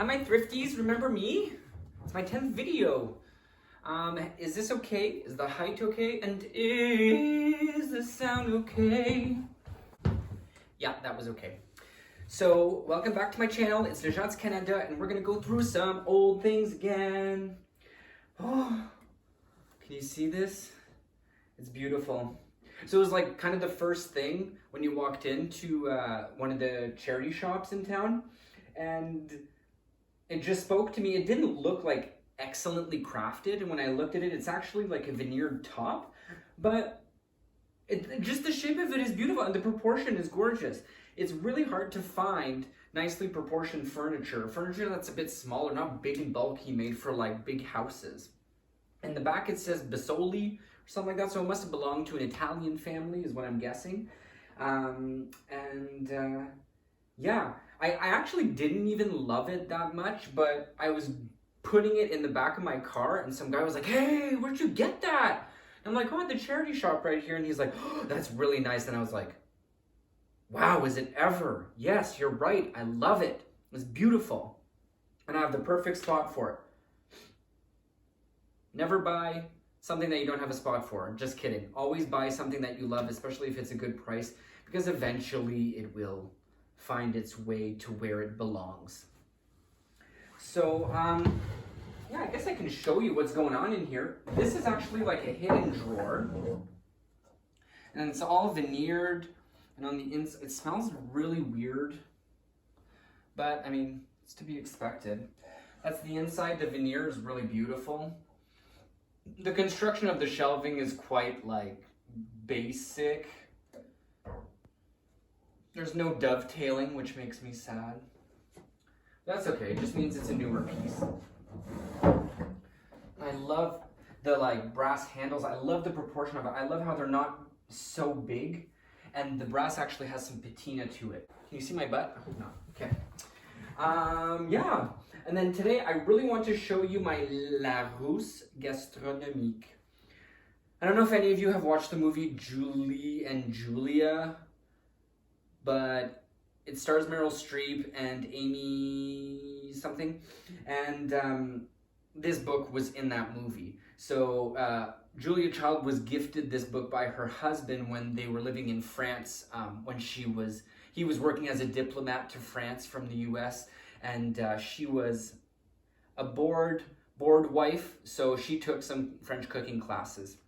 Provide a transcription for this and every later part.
Hi, my thrifties, remember me? It's my 10th video. Is this okay? Is the height okay? And is the sound okay? Yeah, that was okay. So, welcome back to my channel. It's Larousse Canada, and we're gonna go through some old things again. Oh, can you see this? It's beautiful. So it was like kind of the first thing when you walked into one of the charity shops in town, and it just spoke to me. It didn't look like excellently crafted, and when I looked at it, it's actually like a veneered top, but just the shape of it is beautiful and the proportion is gorgeous. It's really hard to find nicely proportioned furniture that's a bit smaller, not big and bulky, made for like big houses. In the back it says Basoli or something like that, so it must have belonged to an Italian family is what I'm guessing. Yeah, I actually didn't even love it that much, but I was putting it in the back of my car and some guy was like, "Hey, where'd you get that?" And I'm like, "Oh, at the charity shop right here." And he's like, "Oh, that's really nice." And I was like, wow, is it ever? Yes, you're right. I love it. It's beautiful. And I have the perfect spot for it. Never buy something that you don't have a spot for. Just kidding. Always buy something that you love, especially if it's a good price, because eventually it will find its way to where it belongs. So, yeah, I guess I can show you what's going on in here. This is actually like a hidden drawer. And it's all veneered. And on the inside, it smells really weird, but I mean, it's to be expected. That's the inside. The veneer is really beautiful. The construction of the shelving is quite like basic. There's no dovetailing, which makes me sad. That's okay, it just means it's a newer piece. I love the like brass handles. I love the proportion of it. I love how they're not so big. And the brass actually has some patina to it. Can you see my butt? I hope not. Okay. Yeah. And then today I really want to show you my Larousse Gastronomique. I don't know if any of you have watched the movie Julie and Julia, but it stars Meryl Streep and Amy something. And this book was in that movie. So Julia Child was gifted this book by her husband when they were living in France, when he was working as a diplomat to France from the US, and she was a bored wife, so she took some French cooking classes.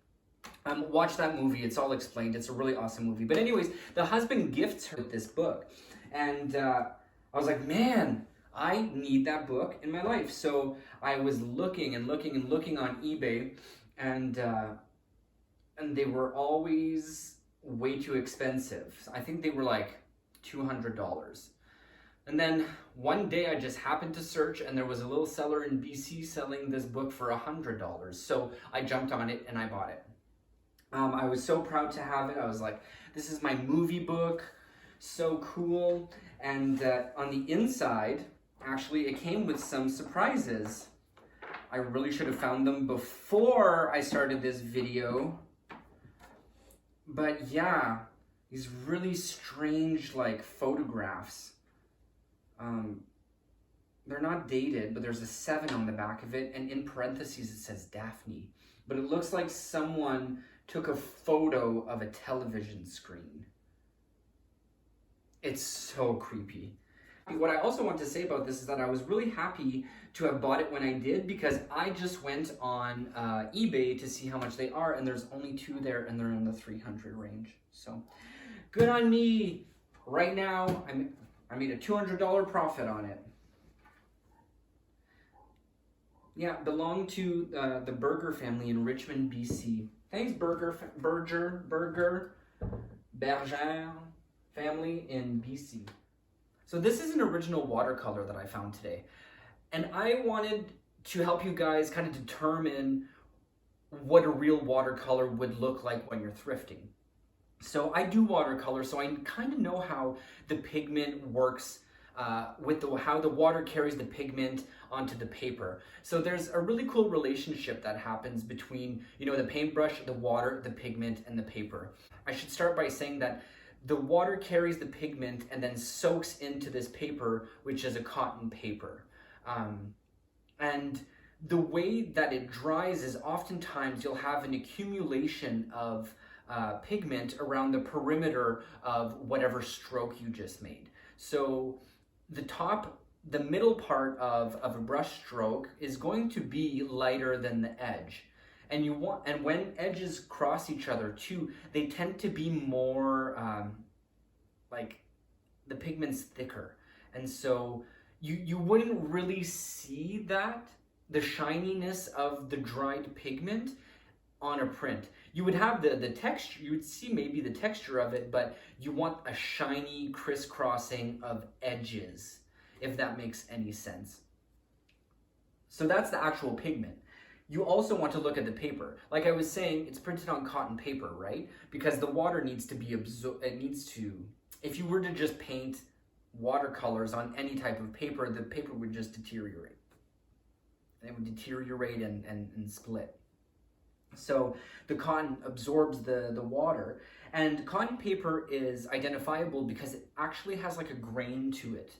Watch that movie, it's all explained. It's a really awesome movie. But anyways, the husband gifts her this book, and I was like, man, I need that book in my life. So I was looking and looking and looking on eBay, and they were always way too expensive. I think they were like $200. And then one day I just happened to search, and there was a little seller in BC selling this book for $100. So I jumped on it and I bought it. I was so proud to have it. I was like, this is my movie book, so cool. And on the inside, actually, it came with some surprises. I really should have found them before I started this video. But yeah, these really strange like photographs. They're not dated, but there's a 7 on the back of it, and in parentheses it says Daphne. But it looks like someone took a photo of a television screen. It's so creepy. What I also want to say about this is that I was really happy to have bought it when I did, because I just went on eBay to see how much they are, and there's only 2 there, and they're in the 300 range. So good on me. Right now, I made a $200 profit on it. Yeah, belonged to the Berger family in Richmond, BC. Thanks, Berger family in BC. So this is an original watercolor that I found today. And I wanted to help you guys kind of determine what a real watercolor would look like when you're thrifting. So I do watercolor, so I kind of know how the pigment works with how the water carries the pigment onto the paper. So there's a really cool relationship that happens between, you know, the paintbrush, the water, the pigment, and the paper. I should start by saying that the water carries the pigment and then soaks into this paper, which is a cotton paper. And the way that it dries is oftentimes you'll have an accumulation of pigment around the perimeter of whatever stroke you just made. So the middle part of a brush stroke is going to be lighter than the edge. And when edges cross each other too, they tend to be more, like the pigment's thicker. And so you wouldn't really see the shininess of the dried pigment on a print. You would have the texture, you would see maybe the texture of it, but you want a shiny crisscrossing of edges, if that makes any sense. So that's the actual pigment. You also want to look at the paper. Like I was saying, it's printed on cotton paper, right? Because the water needs to be absorbed, if you were to just paint watercolors on any type of paper, the paper would just deteriorate. It would deteriorate and split. So the cotton absorbs the water, and cotton paper is identifiable because it actually has like a grain to it.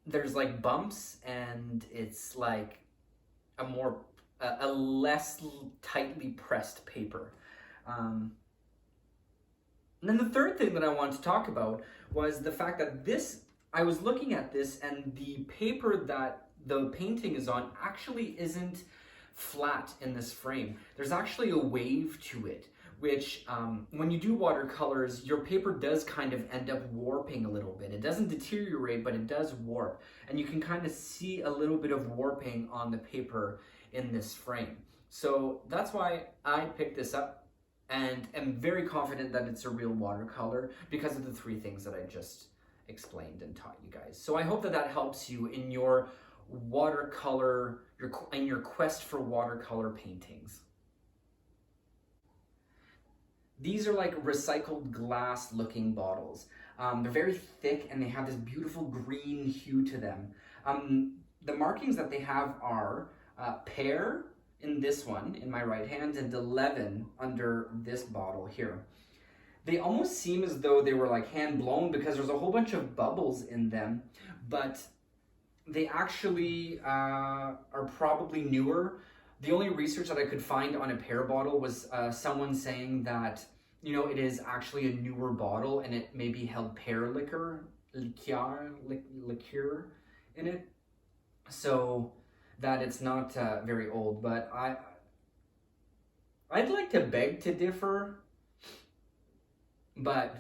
There's like bumps, and it's like a less tightly pressed paper. And then the third thing that I wanted to talk about was the fact that I was looking at this, and the paper that the painting is on actually isn't flat in this frame. There's actually a wave to it, which when you do watercolors, your paper does kind of end up warping a little bit. It doesn't deteriorate, but it does warp. And you can kind of see a little bit of warping on the paper in this frame. So that's why I picked this up and am very confident that it's a real watercolor because of the three things that I just explained and taught you guys. So I hope that helps you in your watercolor, in your quest for watercolor paintings. These are like recycled glass looking bottles. They're very thick and they have this beautiful green hue to them. The markings that they have are pear in this one, in my right hand, and 11 under this bottle here. They almost seem as though they were like hand blown because there's a whole bunch of bubbles in them, but they actually are probably newer. The only research that I could find on a pear bottle was someone saying that, it is actually a newer bottle and it maybe held pear liqueur in it. So that it's not very old, but I'd like to beg to differ, but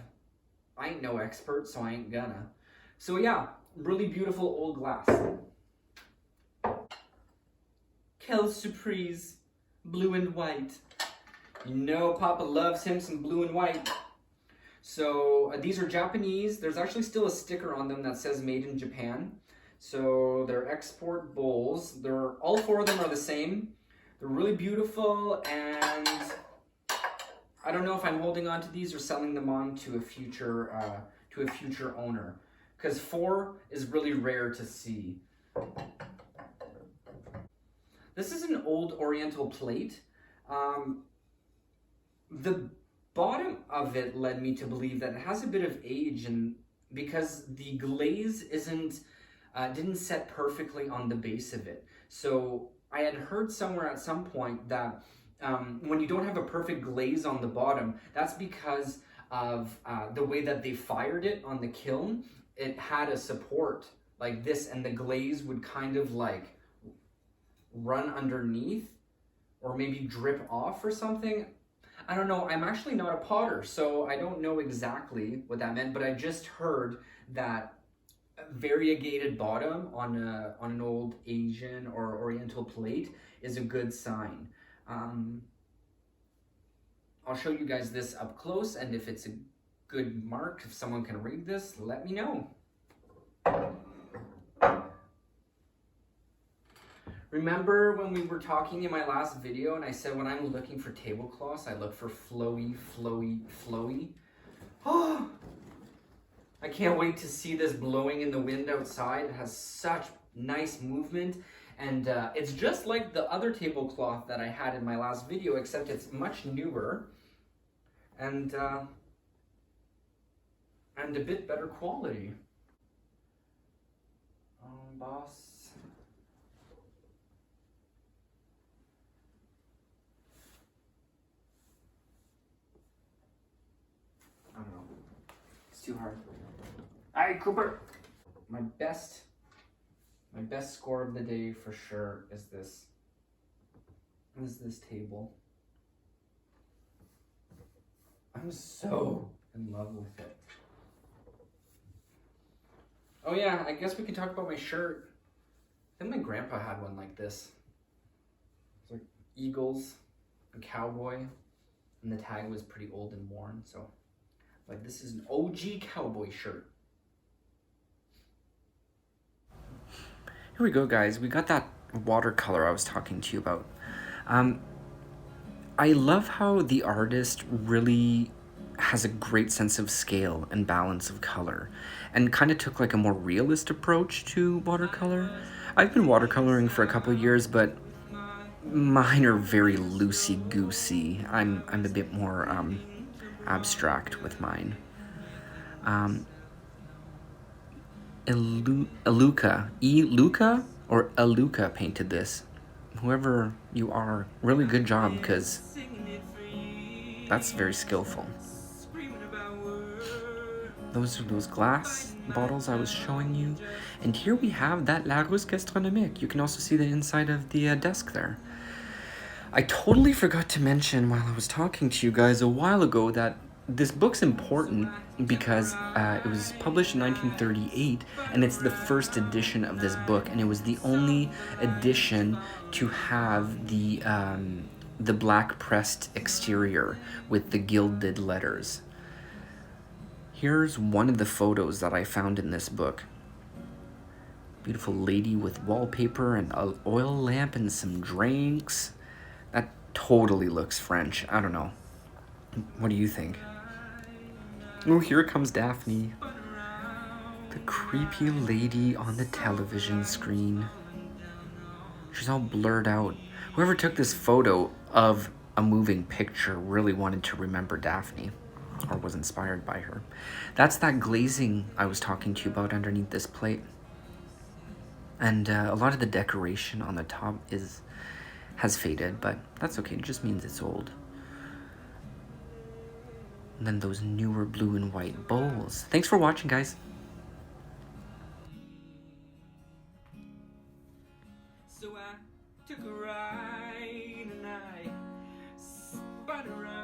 I ain't no expert, so I ain't gonna. So yeah, really beautiful old glass. Quelle surprise, blue and white. Papa loves him some blue and white. So these are Japanese. There's actually still a sticker on them that says made in Japan. So they're export bowls. All four of them are the same. They're really beautiful, and I don't know if I'm holding on to these or selling them on to a future owner, because 4 is really rare to see. This is an old Oriental plate. The bottom of it led me to believe that it has a bit of age, and because the glaze didn't set perfectly on the base of it. So I had heard somewhere at some point that when you don't have a perfect glaze on the bottom, that's because of the way that they fired it on the kiln. It had a support like this, and the glaze would kind of like run underneath or maybe drip off or something. I don't know. I'm actually not a potter, so I don't know exactly what that meant, but I just heard that variegated bottom on an old Asian or Oriental plate is a good sign. I'll show you guys this up close, and if it's a good mark, if someone can read this, let me know. Remember when we were talking in my last video and I said when I'm looking for tablecloths, I look for flowy, flowy, flowy? Oh, I can't wait to see this blowing in the wind outside. It has such nice movement, and it's just like the other tablecloth that I had in my last video, except it's much newer and a bit better quality. Boss. too hard. All right, Cooper. My best score of the day for sure is this. Is this table. I'm so in love with it. Oh yeah, I guess we can talk about my shirt. I think my grandpa had one like this. It's like eagles, a cowboy, and the tag was pretty old and worn, so like this is an OG cowboy shirt. Here we go, guys. We got that watercolor I was talking to you about. I love how the artist really has a great sense of scale and balance of color and kind of took like a more realist approach to watercolor. I've been watercoloring for a couple of years, but mine are very loosey-goosey. I'm a bit more abstract with mine. Luca painted this. Whoever you are, really good job, because that's very skillful. Those are those glass bottles I was showing you. And here we have that Larousse Gastronomique. You can also see the inside of the desk there. I totally forgot to mention while I was talking to you guys a while ago that this book's important because it was published in 1938 and it's the first edition of this book, and it was the only edition to have the black pressed exterior with the gilded letters. Here's one of the photos that I found in this book. Beautiful lady with wallpaper and an oil lamp and some drinks. That totally looks French. I don't know. What do you think? Oh, here comes Daphne. The creepy lady on the television screen. She's all blurred out. Whoever took this photo of a moving picture really wanted to remember Daphne, or was inspired by her. That's that glazing I was talking to you about underneath this plate. And a lot of the decoration on the top has faded, but that's okay. It just means it's old. And then those newer blue and white bowls. Thanks for watching, guys. So I took a ride and I spun around.